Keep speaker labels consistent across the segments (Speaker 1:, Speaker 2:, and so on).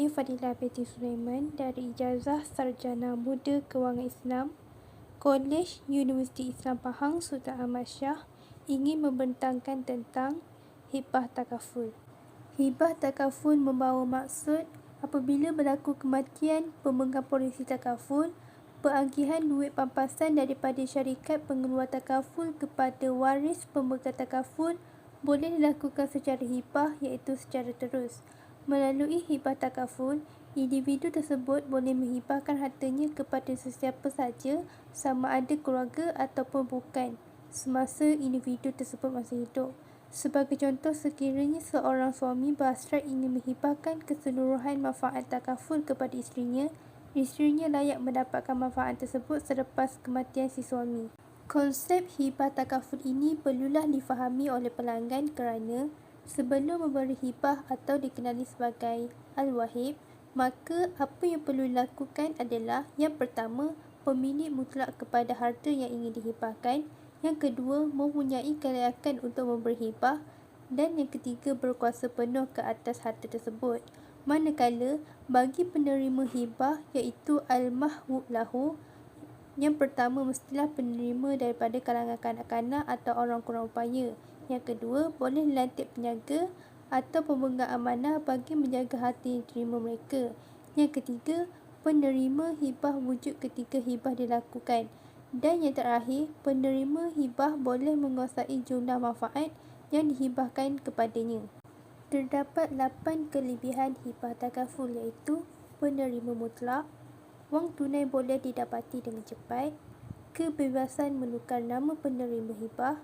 Speaker 1: Saya Fadilah Betty Sulaiman dari Ijazah Sarjana Muda Kewangan Islam, Kolej Universiti Islam Pahang Sultan Ahmad Shah ingin membentangkan tentang hibah takaful. Hibah takaful membawa maksud apabila berlaku kematian pemegang polisi takaful, pengagihan duit pampasan daripada syarikat pengeluar takaful kepada waris pemegang takaful boleh dilakukan secara hibah iaitu secara terus. Melalui hibah takaful, individu tersebut boleh menghibahkan hartanya kepada sesiapa sahaja sama ada keluarga ataupun bukan semasa individu tersebut masih hidup. Sebagai contoh, sekiranya seorang suami berhasrat ingin menghibahkan keseluruhan manfaat takaful kepada isterinya layak mendapatkan manfaat tersebut selepas kematian si suami. Konsep hibah takaful ini perlulah difahami oleh pelanggan kerana sebelum memberi hibah atau dikenali sebagai al-wahib, maka apa yang perlu dilakukan adalah yang pertama, pemilik mutlak kepada harta yang ingin dihibahkan, yang kedua, mempunyai kelayakan untuk memberi hibah, dan yang ketiga, berkuasa penuh ke atas harta tersebut. Manakala bagi penerima hibah iaitu al-mahwub lahu, yang pertama mestilah penerima daripada kalangan kanak-kanak atau orang kurang upaya. Yang kedua, boleh dilantik penjaga atau pemegang amanah bagi menjaga harta yang diterima mereka. Yang ketiga, penerima hibah wujud ketika hibah dilakukan. Dan yang terakhir, penerima hibah boleh menguasai jumlah manfaat yang dihibahkan kepadanya. Terdapat 8 kelebihan hibah takaful iaitu penerima mutlak, wang tunai boleh didapati dengan cepat, kebebasan menukar nama penerima hibah,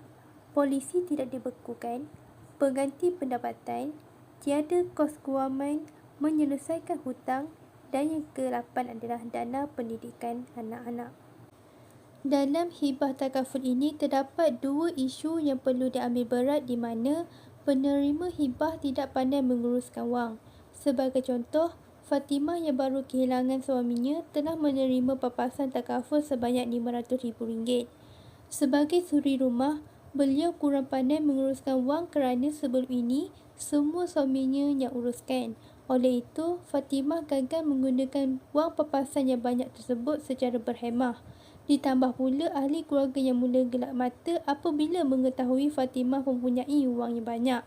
Speaker 1: polisi tidak dibekukan, pengganti pendapatan, tiada kos guaman, menyelesaikan hutang, dan yang ke-8 adalah dana pendidikan anak-anak. Dalam hibah takaful ini terdapat dua isu yang perlu diambil berat di mana penerima hibah tidak pandai menguruskan wang. Sebagai contoh, Fatimah yang baru kehilangan suaminya telah menerima papasan takaful sebanyak RM500,000. Sebagai suri rumah, beliau kurang pandai menguruskan wang kerana sebelum ini semua suaminya yang uruskan. Oleh itu, Fatimah gagal menggunakan wang papasan yang banyak tersebut secara berhemah. Ditambah pula ahli keluarga yang mula gelap mata apabila mengetahui Fatimah mempunyai wang yang banyak.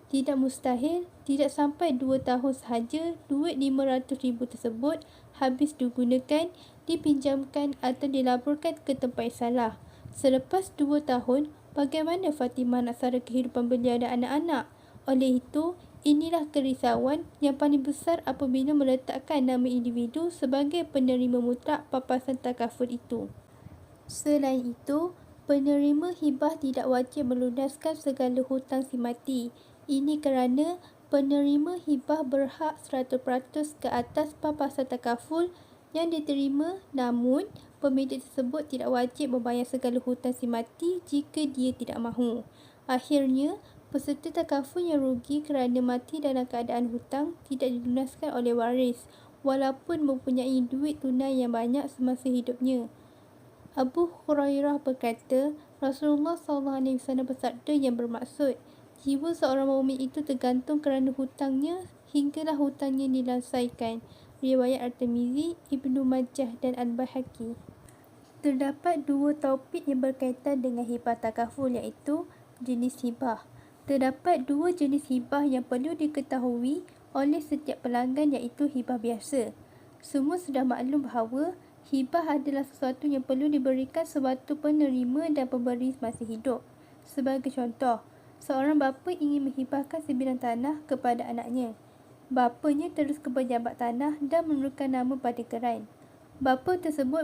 Speaker 1: Tidak mustahil, tidak sampai 2 tahun sahaja duit RM500,000 tersebut habis digunakan, dipinjamkan atau dilaburkan ke tempat yang salah. Selepas 2 tahun, bagaimana Fatimah nak sara kehidupan beliau dan anak-anak? Oleh itu, inilah kerisauan yang paling besar apabila meletakkan nama individu sebagai penerima mutlak papasan takaful itu. Selain itu, penerima hibah tidak wajib melunaskan segala hutang si mati. Ini kerana penerima hibah berhak 100% ke atas papasan takaful yang diterima, namun pemilik tersebut tidak wajib membayar segala hutang si mati jika dia tidak mahu. Akhirnya, peserta takaful yang rugi kerana mati dalam keadaan hutang tidak dilunaskan oleh waris walaupun mempunyai duit tunai yang banyak semasa hidupnya. Abu Hurairah berkata, Rasulullah SAW bersabda yang bermaksud, jiwa seorang mukmin itu tergantung kerana hutangnya hinggalah hutangnya dilansaikan. Riwayat At-Tirmizi, Ibnu Majah dan Al-Baihaqi. Terdapat dua topik yang berkaitan dengan hibah takaful iaitu jenis hibah. Terdapat dua jenis hibah yang perlu diketahui oleh setiap pelanggan iaitu hibah biasa. Semua sudah maklum bahawa hibah adalah sesuatu yang perlu diberikan sewaktu penerima dan pemberi masih hidup. Sebagai contoh, seorang bapa ingin menghibahkan sebidang tanah kepada anaknya. Bapanya terus ke pejabat tanah dan menukarkan nama pada geran. Bapa tersebut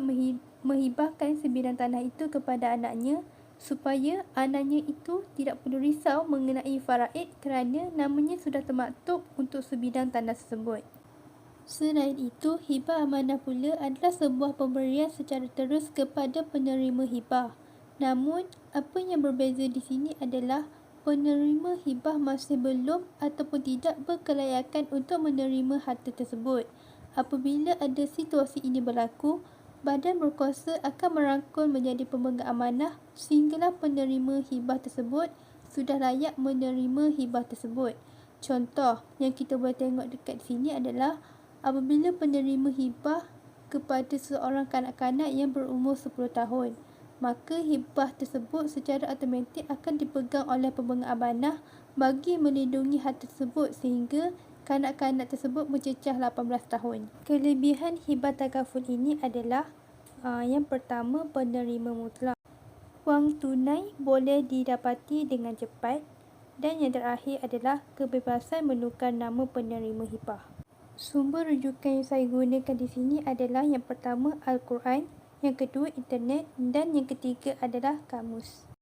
Speaker 1: menghibahkan sebidang tanah itu kepada anaknya supaya anaknya itu tidak perlu risau mengenai faraid kerana namanya sudah termaktub untuk sebidang tanah tersebut. Selain itu, hibah amanah pula adalah sebuah pemberian secara terus kepada penerima hibah. Namun, apa yang berbeza di sini adalah penerima hibah masih belum ataupun tidak berkelayakan untuk menerima harta tersebut. Apabila ada situasi ini berlaku, badan berkuasa akan merangkul menjadi pemegang amanah sehinggalah penerima hibah tersebut sudah layak menerima hibah tersebut. Contoh yang kita boleh tengok dekat sini adalah apabila penerima hibah kepada seorang kanak-kanak yang berumur 10 tahun, maka hibah tersebut secara automatik akan dipegang oleh pemegang amanah bagi melindungi hal tersebut sehingga kanak-kanak tersebut mencecah 18 tahun. Kelebihan hibah takaful ini adalah yang pertama, penerima mutlak. Wang tunai boleh didapati dengan cepat. Dan yang terakhir adalah kebebasan menukar nama penerima hibah. Sumber rujukan yang saya gunakan di sini adalah yang pertama Al-Quran, yang kedua internet dan yang ketiga adalah kamus.